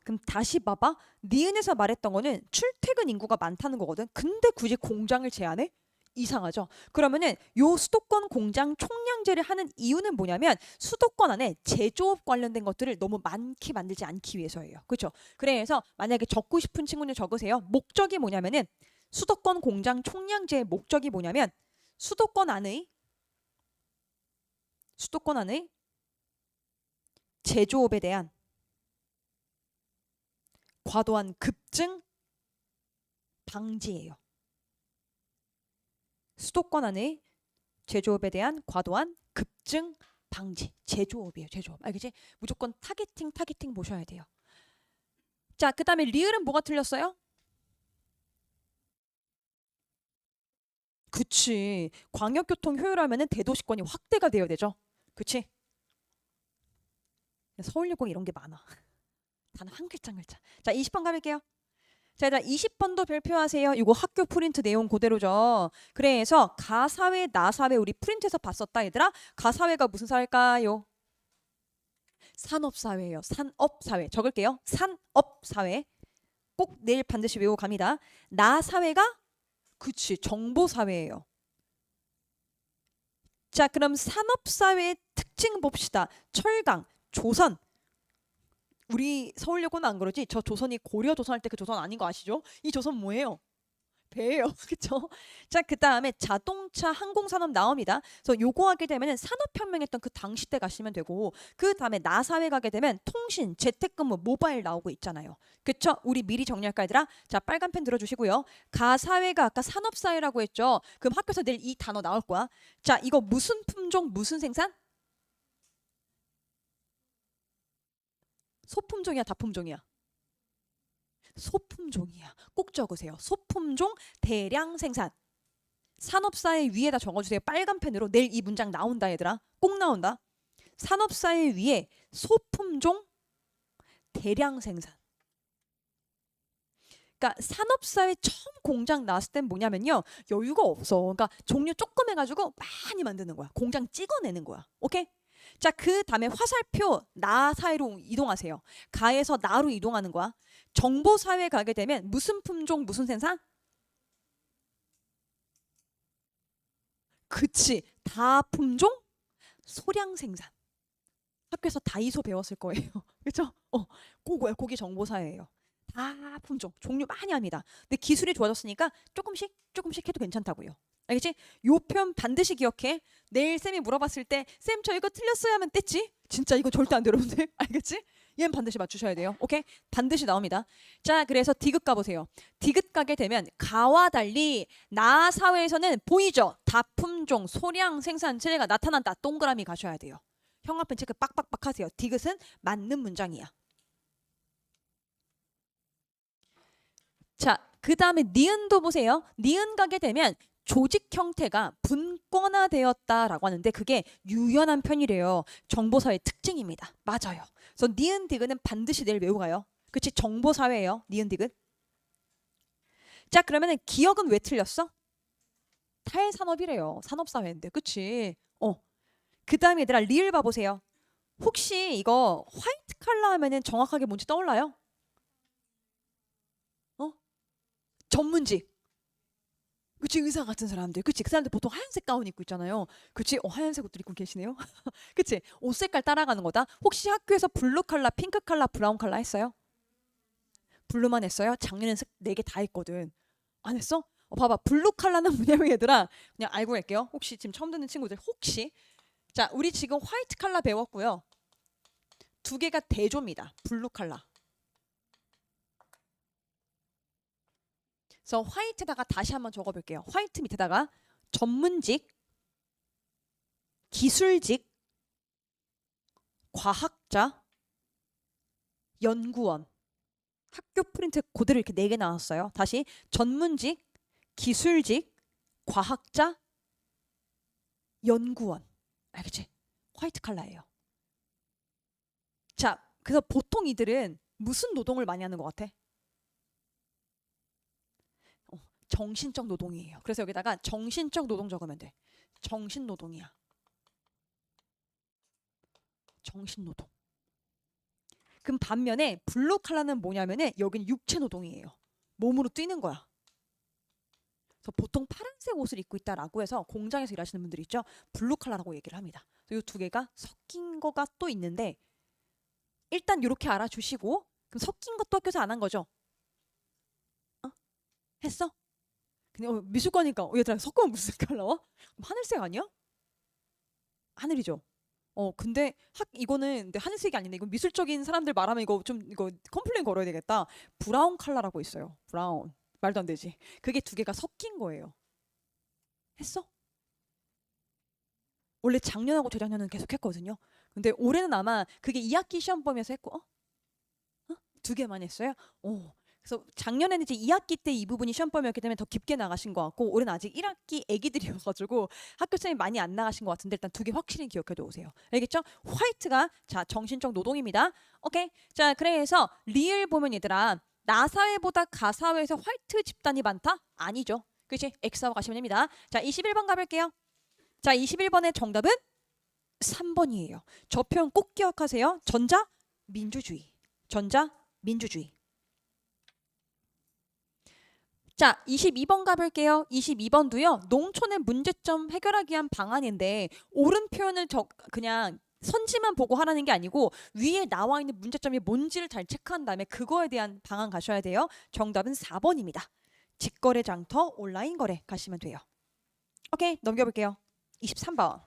그럼 다시 봐봐. 니은에서 말했던 거는 출퇴근 인구가 많다는 거거든. 근데 굳이 공장을 제한해? 이상하죠. 그러면은 요 수도권 공장 총량제를 하는 이유는 뭐냐면 수도권 안에 제조업 관련된 것들을 너무 많게 만들지 않기 위해서예요. 그렇죠? 그래서 만약에 적고 싶은 친구는 적으세요. 목적이 뭐냐면은 수도권 공장 총량제의 목적이 뭐냐면 수도권 안의 제조업에 대한 과도한 급증 방지예요. 수도권 안의 제조업에 대한 과도한 급증 방지. 제조업이에요. 제조업. 알겠지? 무조건 타겟팅 보셔야 돼요. 자, 그 다음에 리을은 뭐가 틀렸어요? 그치. 광역교통 효율화면은 대도시권이 확대가 되어야 되죠. 그치? 서울예공 이런 게 많아. 단 한 글자 한 글자. 자, 20번 가볼게요. 자, 일단 20번도 별표하세요. 이거 학교 프린트 내용 그대로죠. 그래서 가사회, 나사회 우리 프린트에서 봤었다 얘들아. 가사회가 무슨 사회일까요? 산업사회예요. 산업사회. 적을게요. 산업사회. 꼭 내일 반드시 외우고 갑니다. 나사회가 그치 정보사회예요. 자, 그럼 산업사회의 특징 봅시다. 철강, 조선. 우리 서울여고는 안 그러지? 저 조선이 고려 조선 할 때 그 조선 아닌 거 아시죠? 이 조선 뭐예요? 배예요. 그쵸? 자, 그 다음에 자동차 항공산업 나옵니다. 그래서 요거 하게 되면 산업혁명했던 그 당시 때 가시면 되고 그 다음에 나사회 가게 되면 통신, 재택근무, 모바일 나오고 있잖아요. 그쵸? 우리 미리 정리할까 얘들아? 자, 빨간 펜 들어주시고요. 가사회가 아까 산업사회라고 했죠? 그럼 학교에서 내일 이 단어 나올 거야. 자, 이거 무슨 품종, 무슨 생산? 소품종이야, 다품종이야? 소품종이야. 꼭 적으세요. 소품종 대량 생산. 산업사회 위에다 적어주세요. 빨간 펜으로. 내일 이 문장 나온다 얘들아. 꼭 나온다. 산업사회 위에 소품종 대량 생산. 그러니까 산업사회 처음 공장 나왔을 땐 뭐냐면요. 여유가 없어. 그러니까 종류 조금 해가지고 많이 만드는 거야. 공장 찍어내는 거야. 오케이? 자, 그 다음에 화살표 나 사이로 이동하세요. 가에서 나로 이동하는 거야. 정보사회 가게 되면 무슨 품종 무슨 생산? 그치. 다품종 소량 생산. 학교에서 다이소 배웠을 거예요. 그렇죠? 그거야. 그게 정보사회예요. 다 품종 종류 많이 합니다. 근데 기술이 좋아졌으니까 조금씩 해도 괜찮다고요. 알겠지? 요 표현 반드시 기억해. 내일 쌤이 물어봤을 때 쌤 저 이거 틀렸어요 하면 뗐지? 진짜 이건 절대 안 돼 여러분들. 알겠지? 얘는 반드시 맞추셔야 돼요. 오케이? 반드시 나옵니다. 자, 그래서 디귿 가보세요. 디귿 가게 되면 가와 달리 나 사회에서는 보이죠? 다품종 소량 생산 체제가 나타난다. 동그라미 가셔야 돼요. 형아펜 체크 빡빡빡 하세요. 디귿은 맞는 문장이야. 자, 그 다음에 니은도 보세요. 니은 가게 되면 조직 형태가 분권화되었다라고 하는데 그게 유연한 편이래요. 정보사회 특징입니다. 맞아요. 그래서 니은 디귿은 반드시 내일 외우고 가요. 그치? 정보사회예요. 니은 디귿. 자, 그러면은 기억은 왜 틀렸어? 탈산업이래요. 산업사회인데. 그치? 그 다음에 얘들아 리을 봐보세요. 혹시 이거 화이트 칼라 하면은 정확하게 뭔지 떠올라요? 어? 전문직. 그치? 의사 같은 사람들. 그치? 그 사람들 보통 하얀색 가운 입고 있잖아요. 그치? 하얀색 옷들 입고 계시네요. 그치? 옷 색깔 따라가는 거다. 혹시 학교에서 블루 칼라, 핑크 칼라, 브라운 칼라 했어요? 블루만 했어요? 작년엔 색 4개 다 했거든. 안 했어? 봐봐. 블루 칼라는 뭐냐면 얘들아 그냥 알고 갈게요. 혹시 지금 처음 듣는 친구들 혹시 자, 우리 지금 화이트 칼라 배웠고요. 2개가 대조입니다. 블루 칼라. 그래서 화이트에다가 다시 한번 적어볼게요. 화이트 밑에다가 전문직, 기술직, 과학자, 연구원. 학교 프린트 그대로 이렇게 4개 나왔어요. 다시 전문직, 기술직, 과학자, 연구원. 알겠지? 화이트 칼라예요. 자, 그래서 보통 이들은 무슨 노동을 많이 하는 것 같아? 정신적 노동이에요. 그래서 여기다가 정신적 노동 적으면 돼. 정신노동이야. 정신노동. 그럼 반면에 블루 칼라는 뭐냐면은 여기는 육체 노동이에요. 몸으로 뛰는 거야. 그래서 보통 파란색 옷을 입고 있다라고 해서 공장에서 일하시는 분들 있죠. 블루 칼라라고 얘기를 합니다. 이 두 개가 섞인 거가 또 있는데 일단 이렇게 알아주시고 그럼 섞인 것도 학교에서 안 한 거죠? 했어? 근데 미술과니까 얘들아 섞으면 무슨 색깔 나와? 하늘색 아니야? 하늘이죠. 근데 이거는 근데 하늘색이 아닌데 이건 미술적인 사람들 말하면 이거 컴플레인 걸어야 되겠다. 브라운 컬러라고 있어요. 브라운. 말도 안 되지. 그게 두 개가 섞인 거예요. 했어? 원래 작년하고 재작년은 계속 했거든요. 근데 올해는 아마 그게 2학기 시험 범위에서 했고 두 개만 했어요? 그래서 작년에는 이제 2학기 때 이 부분이 시험 범위였기 때문에 더 깊게 나가신 것 같고 올해는 아직 1학기 애기들이어가지고 학교 시험이 많이 안 나가신 것 같은데 일단 두 개 확실히 기억해도 오세요. 알겠죠? 화이트가 자 정신적 노동입니다. 오케이. 자 그래서 리을 보면 얘들아 나사회보다 가사회에서 화이트 집단이 많다? 아니죠. 그렇지? X하고 가시면 됩니다. 자 21번 가볼게요. 자 21번의 정답은 3번이에요. 저 표현 꼭 기억하세요. 전자 민주주의. 전자 민주주의. 자 22번 가볼게요. 22번도요. 농촌의 문제점 해결하기 위한 방안인데 옳은 표현을 그냥 선지만 보고 하라는 게 아니고 위에 나와 있는 문제점이 뭔지를 잘 체크한 다음에 그거에 대한 방안 가셔야 돼요. 정답은 4번입니다. 직거래 장터 온라인 거래 가시면 돼요. 오케이 넘겨볼게요. 23번.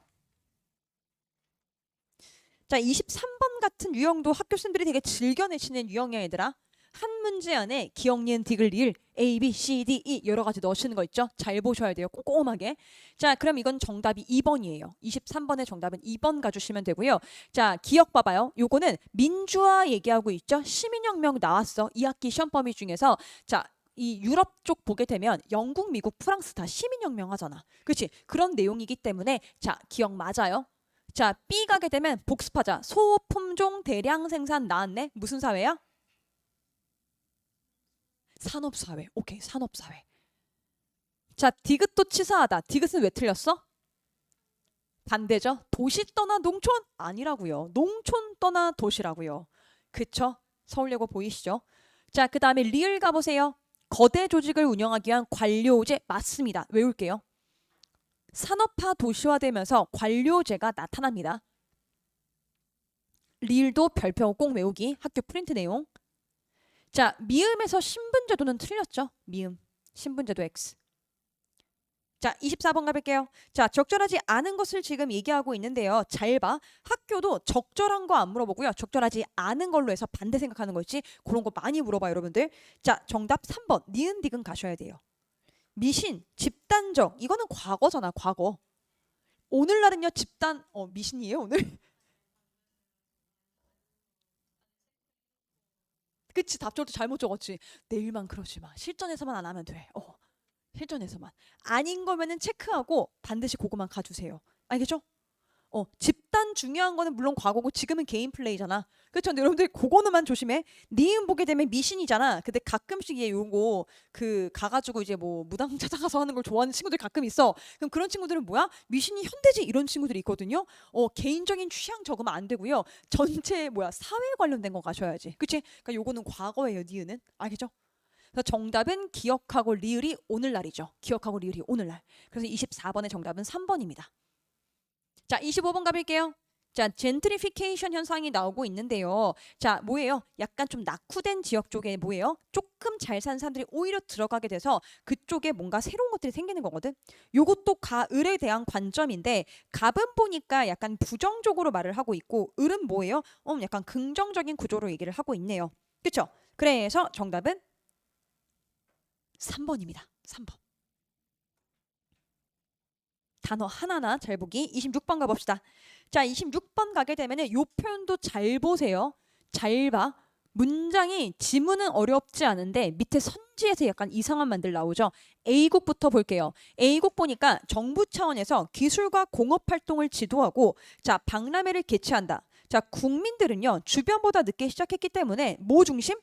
자 23번 같은 유형도 학교생들이 되게 즐겨 내시는 유형이야 얘들아. 한 문제 안에 기억, 니은, 디귿, 리을 A, B, C, D, E 여러 가지 넣으시는 거 있죠? 잘 보셔야 돼요. 꼼꼼하게. 자, 그럼 이건 정답이 2번이에요. 23번의 정답은 2번 가주시면 되고요. 자, 기억 봐봐요. 요거는 민주화 얘기하고 있죠? 시민혁명 나왔어. 2학기 시험 범위 중에서. 자, 이 유럽 쪽 보게 되면 영국, 미국, 프랑스 다 시민혁명 하잖아. 그렇지? 그런 내용이기 때문에 자, 기억 맞아요. 자, B 가게 되면 복습하자. 소품종 대량 생산 나왔네. 무슨 사회야? 산업사회. 오케이, 산업사회. 자, 디귿도 치사하다. 디귿은 왜 틀렸어? 반대죠. 도시 떠나 농촌? 아니라고요. 농촌 떠나 도시라고요. 그쵸? 서울예고 보이시죠? 자, 그 다음에 리을 가보세요. 거대 조직을 운영하기 위한 관료제 맞습니다. 외울게요. 산업화 도시화되면서 관료제가 나타납니다. 리을도 별표 꼭 외우기. 학교 프린트 내용. 자, 미음에서 신분제도는 틀렸죠? 미음. 신분제도 X. 자, 24번 가볼게요. 자, 적절하지 않은 것을 지금 얘기하고 있는데요. 잘 봐. 학교도 적절한 거 안 물어보고요. 적절하지 않은 걸로 해서 반대 생각하는 거 있지? 그런 거 많이 물어봐요, 여러분들. 자, 정답 3번. 니은 디귿 가셔야 돼요. 미신, 집단적. 이거는 과거잖아, 과거. 오늘날은요, 미신이에요, 오늘? 그치, 답절도 잘못 적었지. 내일만 그러지 마. 실전에서만 안 하면 돼. 실전에서만. 아닌 거면은 체크하고 반드시 그거만 가주세요. 알겠죠? 집단 중요한 거는 물론 과거고 지금은 개인 플레이잖아. 그렇죠? 근데 여러분들 그거는만 조심해. 니은 보게 되면 미신이잖아. 근데 가끔씩 얘 요거 가가지고 이제 뭐 무당 찾아가서 하는 걸 좋아하는 친구들 가끔 있어. 그럼 그런 친구들은 뭐야? 미신이 현대지 이런 친구들이 있거든요. 개인적인 취향 적으면 안 되고요. 전체 사회 관련된 거 가셔야지. 그치? 그러니까 요거는 과거예요. 니은은. 알겠죠? 그래서 정답은 기억하고 리을이 오늘날이죠. 기억하고 리을이 오늘날. 그래서 24번의 정답은 3번입니다. 자, 25번 가볼게요. 자, 젠트리피케이션 현상이 나오고 있는데요. 자, 뭐예요? 약간 좀 낙후된 지역 쪽에 뭐예요? 조금 잘 사는 사람들이 오히려 들어가게 돼서 그쪽에 뭔가 새로운 것들이 생기는 거거든. 요것도 가을에 대한 관점인데 갑은 보니까 약간 부정적으로 말을 하고 있고 을은 뭐예요? 약간 긍정적인 구조로 얘기를 하고 있네요. 그렇죠? 그래서 정답은 3번입니다. 3번. 단어 하나하나 잘 보기. 26번 가봅시다. 자, 26번 가게 되면은 요 표현도 잘 보세요. 잘 봐. 문장이 지문은 어렵지 않은데 밑에 선지에서 약간 이상한 말들 나오죠. A국부터 볼게요. A국 보니까 정부 차원에서 기술과 공업 활동을 지도하고 자, 박람회를 개최한다. 자, 국민들은요. 주변보다 늦게 시작했기 때문에 뭐 중심?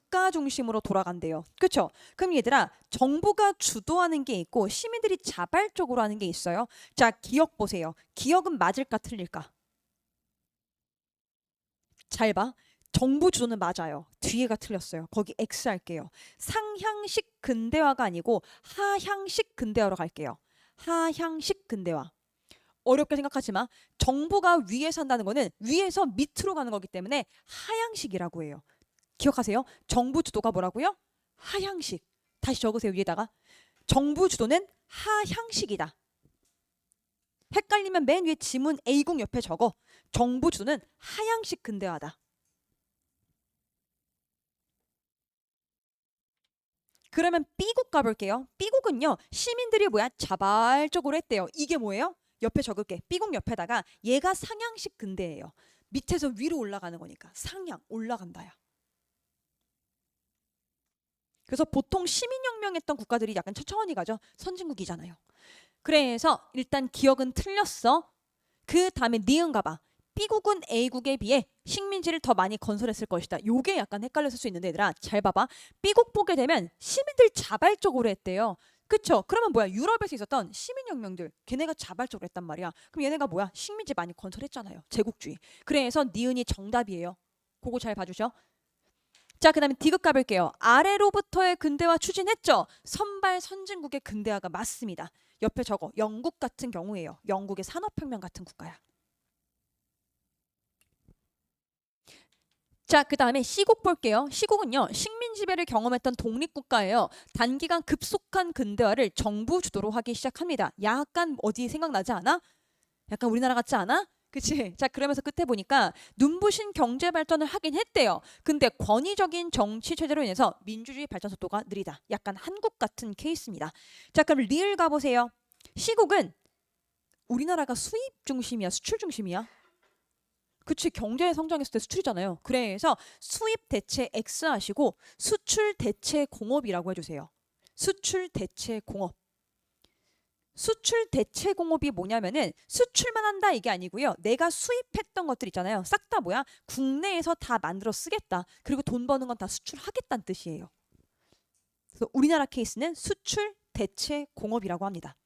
국가 중심으로 돌아간대요. 그렇죠? 그럼 얘들아, 정부가 주도하는 게 있고 시민들이 자발적으로 하는 게 있어요. 자, 기억 보세요. 기억은 맞을까 틀릴까? 잘 봐. 정부 주도는 맞아요. 뒤에가 틀렸어요. 거기 X 할게요. 상향식 근대화가 아니고 하향식 근대화로 갈게요. 하향식 근대화. 어렵게 생각하지 마. 정부가 위에서 한다는 거는 위에서 밑으로 가는 거기 때문에 하향식이라고 해요. 기억하세요. 정부 주도가 뭐라고요? 하향식. 다시 적으세요. 위에다가. 정부 주도는 하향식이다. 헷갈리면 맨 위에 지문 A국 옆에 적어. 정부 주도는 하향식 근대화다. 그러면 B국 가볼게요. B국은요. 시민들이 뭐야? 자발적으로 했대요. 이게 뭐예요? 옆에 적을게. B국 옆에다가 얘가 상향식 근대예요. 밑에서 위로 올라가는 거니까 상향 올라간다야. 그래서 보통 시민혁명했던 국가들이 약간 천천히 가죠. 선진국이잖아요. 그래서 일단 기억은 틀렸어. 그 다음에 니은 가봐. B국은 A국에 비해 식민지를 더 많이 건설했을 것이다. 요게 약간 헷갈렸을 수 있는데 얘들아 잘 봐봐. B국 보게 되면 시민들 자발적으로 했대요. 그쵸? 그러면 뭐야? 유럽에서 있었던 시민혁명들 걔네가 자발적으로 했단 말이야. 그럼 얘네가 뭐야? 식민지 많이 건설했잖아요. 제국주의. 그래서 니은이 정답이에요. 그거 잘 봐주셔. 자, 그 다음에 D급 가볼게요. 아래로부터의 근대화 추진했죠? 선발 선진국의 근대화가 맞습니다. 옆에 적어. 영국 같은 경우에요. 영국의 산업혁명 같은 국가야. 자, 그 다음에 C국 볼게요. C국은요. 식민 지배를 경험했던 독립국가예요. 단기간 급속한 근대화를 정부 주도로 하기 시작합니다. 약간 어디 생각나지 않아? 약간 우리나라 같지 않아? 그치? 자, 그러면서 끝에 보니까 눈부신 경제 발전을 하긴 했대요. 근데 권위적인 정치 체제로 인해서 민주주의 발전 속도가 느리다. 약간 한국 같은 케이스입니다. 자, 그럼 리을 가보세요. C국은 우리나라가 수입 중심이야? 수출 중심이야? 그치, 경제 성장했을 때 수출이잖아요. 그래서 수입 대체 X 하시고 수출 대체 공업이라고 해주세요. 수출 대체 공업. 수출 대체 공업이 뭐냐면은 수출만 한다 이게 아니고요. 내가 수입했던 것들 있잖아요. 싹 다 뭐야? 국내에서 다 만들어 쓰겠다. 그리고 돈 버는 건 다 수출하겠다는 뜻이에요. 그래서 우리나라 케이스는 수출 대체 공업이라고 합니다.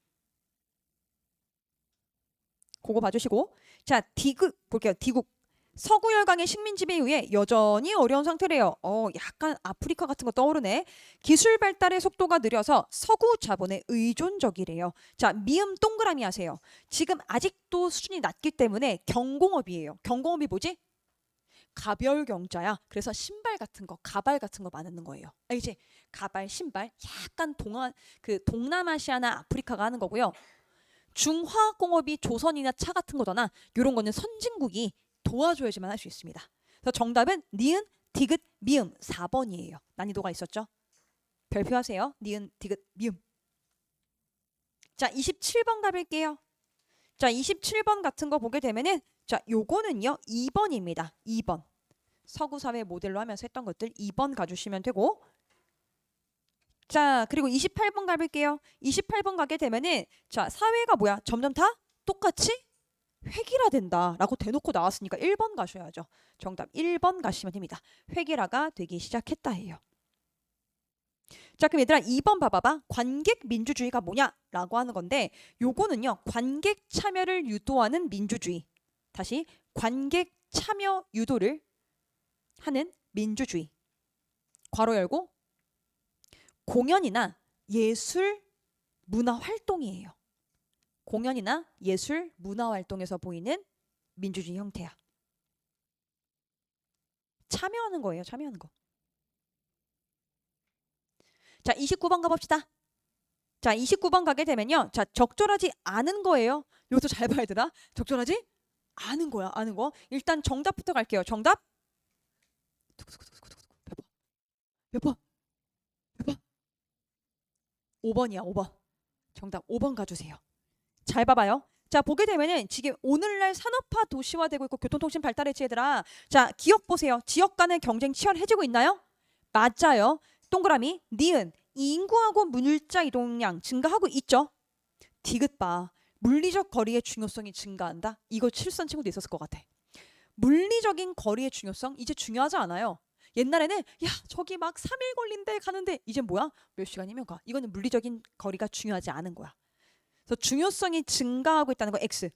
그거 봐주시고 자 D국 볼게요. D국 서구 열강의 식민 지배에 의해 여전히 어려운 상태래요. 약간 아프리카 같은 거 떠오르네. 기술 발달의 속도가 느려서 서구 자본에 의존적이래요. 자, 미음 동그라미 하세요. 지금 아직도 수준이 낮기 때문에 경공업이에요. 경공업이 뭐지? 가별 경자야. 그래서 신발 같은 거, 가발 같은 거 만드는 거예요. 알지? 가발, 신발. 약간 동남아시아나 아프리카가 하는 거고요. 중화공업이 조선이나 차 같은 거잖아. 이런 거는 선진국이 도와줘야지만 할 수 있습니다. 그래서 정답은 니은, 디귿, 미음 4번이에요. 난이도가 있었죠? 별표하세요. 니은, 디귿, 미음. 자, 27번 가볼게요. 자, 27번 같은 거 보게 되면은 자, 요거는요. 2번입니다. 2번. 서구사회 모델로 하면서 했던 것들 2번 가주시면 되고 자, 그리고 28번 가볼게요. 28번 가게 되면은 자, 사회가 뭐야? 점점 다 똑같이 획일화된다라고 대놓고 나왔으니까 1번 가셔야죠. 정답 1번 가시면 됩니다. 획일화가 되기 시작했다예요. 자, 그럼 얘들아 2번 봐봐봐. 관객 민주주의가 뭐냐라고 하는 건데 요거는요. 관객 참여를 유도하는 민주주의. 다시 관객 참여 유도를 하는 민주주의. 괄호 열고 공연이나 예술 문화 활동이에요. 공연이나 예술 문화 활동에서 보이는 민주주의 형태야. 참여하는 거예요. 참여하는 거. 자, 29번 가봅시다. 자, 29번 가게 되면요. 자, 적절하지 않은 거예요. 이것도 잘 봐야 되나? 적절하지 않은 거야. 아는 거. 일단 정답부터 갈게요. 정답. 몇 번? 몇 번? 몇 번? 5번이야. 5번. 정답 5번 가주세요. 잘 봐봐요. 자, 보게 되면은 지금 오늘날 산업화 도시화되고 있고 교통통신 발달했지 얘들아. 자, 기업 보세요. 지역 간의 경쟁 치열해지고 있나요? 맞아요. 동그라미 니은 인구하고 물자 이동량 증가하고 있죠. 디귿 봐. 물리적 거리의 중요성이 증가한다. 이거 실선 친구도 있었을 것 같아. 물리적인 거리의 중요성 이제 중요하지 않아요. 옛날에는 야 저기 막 3일 걸린대 가는데 이젠 뭐야? 몇 시간이면 가. 이거는 물리적인 거리가 중요하지 않은 거야. 그래서 중요성이 증가하고 있다는 거 X.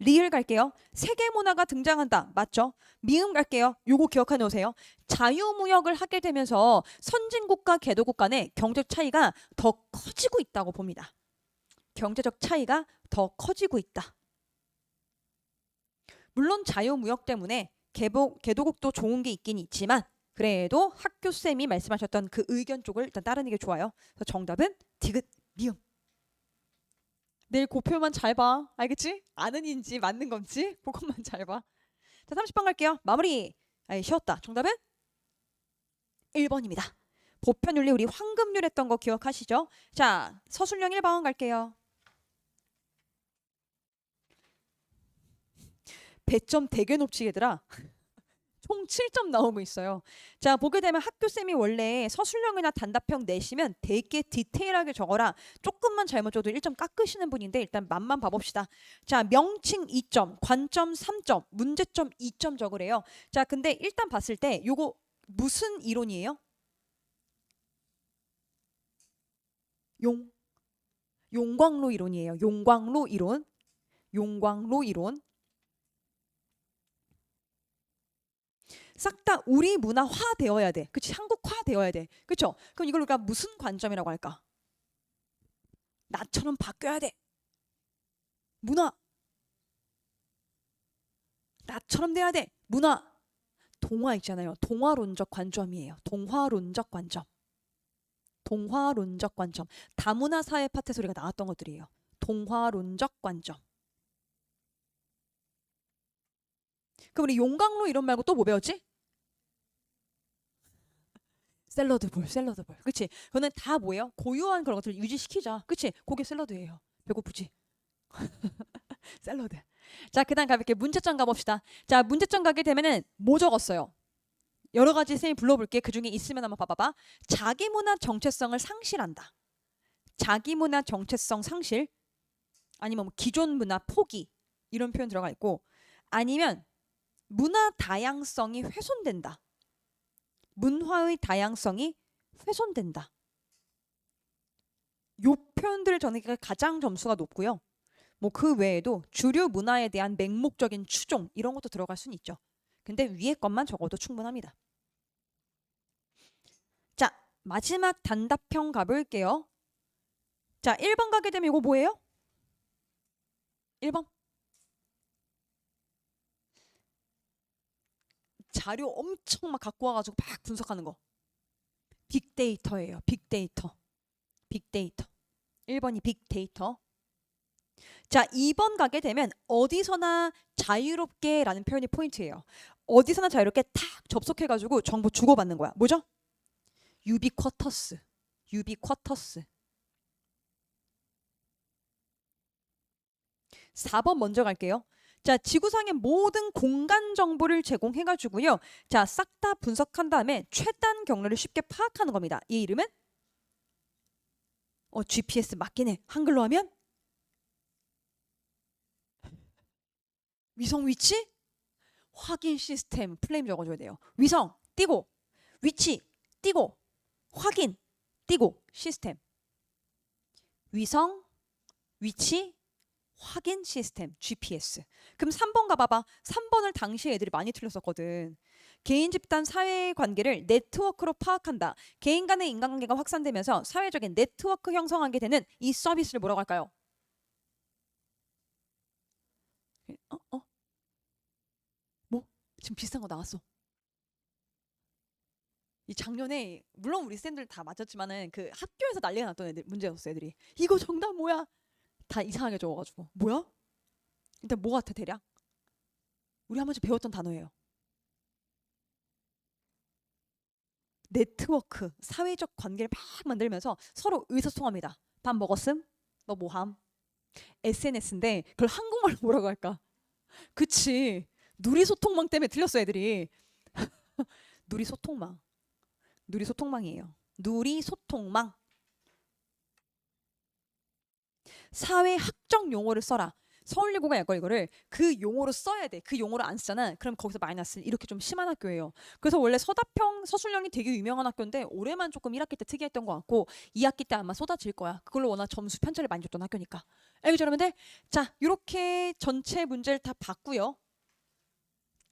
리을 갈게요. 세계 문화가 등장한다. 맞죠? 미음 갈게요. 요거 기억해 놓으세요. 자유무역을 하게 되면서 선진국과 개도국 간의 경제적 차이가 더 커지고 있다고 봅니다. 경제적 차이가 더 커지고 있다. 물론 자유무역 때문에 개도국도 좋은 게 있긴 있지만 그래도 학교쌤이 말씀하셨던 그 의견 쪽을 일단 따르는 게 좋아요. 그래서 정답은 디귿 미음. 내일 고표만 잘 봐. 알겠지? 아는인지 맞는 건지 그것만 잘 봐. 자, 30번 갈게요. 마무리. 아이, 쉬었다. 정답은 1번입니다. 보편윤리 우리 황금률 했던 거 기억하시죠? 자, 서술형 1번 갈게요. 배점 되게 높지 얘들아. 총 7점 나오고 있어요. 자, 보게 되면 학교쌤이 원래 서술형이나 단답형 내시면 되게 디테일하게 적어라. 조금만 잘못 줘도 1점 깎으시는 분인데 일단 맛만 봐봅시다. 자, 명칭 2점, 관점 3점, 문제점 2점 적으래요. 자, 근데 일단 봤을 때 요거 무슨 이론이에요? 용광로 이론이에요. 용광로 이론. 용광로 이론. 싹 다 우리 문화화 되어야 돼. 그치? 한국화 되어야 돼. 그쵸? 그럼 이걸 우리가 무슨 관점이라고 할까? 나처럼 바뀌어야 돼. 문화. 나처럼 돼야 돼. 문화. 동화 있잖아요. 동화론적 관점이에요. 동화론적 관점. 동화론적 관점. 다문화 사회 파트 소리가 나왔던 것들이에요. 동화론적 관점. 그럼 우리 용광로 이론 말고 또 뭐 배웠지? 샐러드볼, 샐러드볼. 그치? 그거는 다 뭐예요? 고유한 그런 것들을 유지시키자. 그치? 그게 샐러드예요. 배고프지? 샐러드. 자, 그 다음 가볼게요. 문제점 가봅시다. 자, 문제점 가게 되면은 뭐 적었어요? 여러 가지 쌤이 불러볼게. 그 중에 있으면 한번 봐봐봐. 자기문화 정체성을 상실한다. 자기문화 정체성 상실. 아니면 뭐 기존 문화 포기. 이런 표현 들어가 있고. 아니면 문화 다양성이 훼손된다. 문화의 다양성이 훼손된다. 요 표현들을 저는 가장 점수가 높고요. 뭐 그 외에도 주류 문화에 대한 맹목적인 추종 이런 것도 들어갈 수는 있죠. 근데 위에 것만 적어도 충분합니다. 자, 마지막 단답형 가볼게요. 자, 1번 가게 되면 이거 뭐예요? 1번. 자료 엄청 막 갖고 와가지고 막 분석하는 거. 빅데이터예요. 빅데이터. 빅데이터. 1번이 빅데이터. 자, 2번 가게 되면 어디서나 자유롭게 라는 표현이 포인트예요. 어디서나 자유롭게 탁 접속해가지고 정보 주고받는 거야. 뭐죠? 유비쿼터스. 유비쿼터스. 4번 먼저 갈게요. 자, 지구상의 모든 공간 정보를 제공해가지고요. 자, 싹 다 분석한 다음에 최단 경로를 쉽게 파악하는 겁니다. 이 이름은? GPS 맞긴 해. 한글로 하면? 위성 위치? 확인 시스템. 플레임 적어줘야 돼요. 위성 띄고 위치 띄고 확인 띄고 시스템. 위성 위치 확인 시스템 GPS. 그럼 3번 가봐봐. 3번을 당시에 애들이 많이 틀렸었거든. 개인 집단 사회 관계를 네트워크로 파악한다. 개인 간의 인간관계가 확산되면서 사회적인 네트워크 형성하게 되는 이 서비스를 뭐라고 할까요? 뭐? 지금 비슷한 거 나왔어. 이 작년에 물론 우리 쌤들 다 맞췄지만은 그 학교에서 난리가 났던 애들 문제였어. 애들이 이거 정답 뭐야? 다 이상하게 적어가지고 뭐야? 일단 뭐 같아 대략? 우리 한 번씩 배웠던 단어예요. 네트워크, 사회적 관계를 막 만들면서 서로 의사소통합니다. 밥 먹었음? 너 뭐함? SNS인데 그걸 한국말로 뭐라고 할까? 그치. 누리소통망 때문에 틀렸어 애들이. 누리소통망. 누리소통망이에요. 누리소통망. 사회학적 용어를 써라. 서울예고가 약간 이거를 그 용어로 써야 돼. 그 용어로 안 쓰잖아. 그럼 거기서 마이너스. 이렇게 좀 심한 학교예요. 그래서 원래 서다평 서술형이 되게 유명한 학교인데 올해만 조금 1학기 때 특이했던 것 같고 2학기 때 아마 쏟아질 거야. 그걸로 워낙 점수 편차를 많이 줬던 학교니까. 알겠죠, 여러분들? 자, 이렇게 전체 문제를 다 봤고요.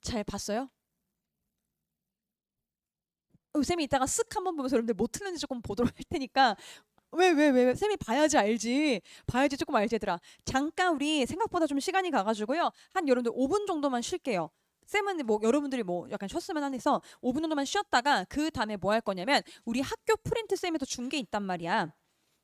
잘 봤어요? 쌤이 이따가 쓱 한번 보면서 여러분들 뭐 틀렸는지 조금 보도록 할 테니까 왜? 쌤이 봐야지 알지. 봐야지 조금 알지 얘들아. 잠깐 우리 생각보다 좀 시간이 가가지고요. 한 여러분들 5분 정도만 쉴게요. 쌤은 뭐 여러분들이 뭐 약간 쉬었으면 하해서 5분 정도만 쉬었다가 그 다음에 뭐 할 거냐면 우리 학교 프린트 쌤에도 준 게 있단 말이야.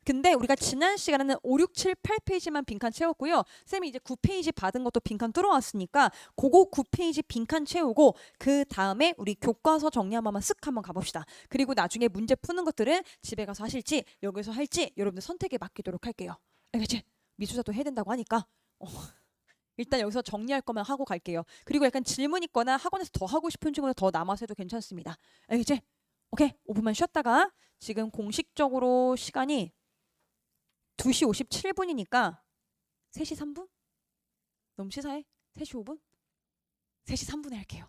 근데 우리가 지난 시간에는 5, 6, 7, 8페이지만 빈칸 채웠고요. 쌤이 이제 9페이지 받은 것도 빈칸 뚫어왔으니까 그거 9페이지 빈칸 채우고 그 다음에 우리 교과서 정리 한 번만 쓱 한번 가봅시다. 그리고 나중에 문제 푸는 것들은 집에 가서 하실지 여기서 할지 여러분들 선택에 맡기도록 할게요. 알겠지? 미수사도 해야 된다고 하니까 일단 여기서 정리할 거면 하고 갈게요. 그리고 약간 질문 있거나 학원에서 더 하고 싶은 친구는 더 남아서 해도 괜찮습니다. 알겠지? 오케이. 5분만 쉬었다가 지금 공식적으로 시간이 2시 57분이니까 3시 3분? 너무 치사해? 3시 5분? 3시 3분에 할게요.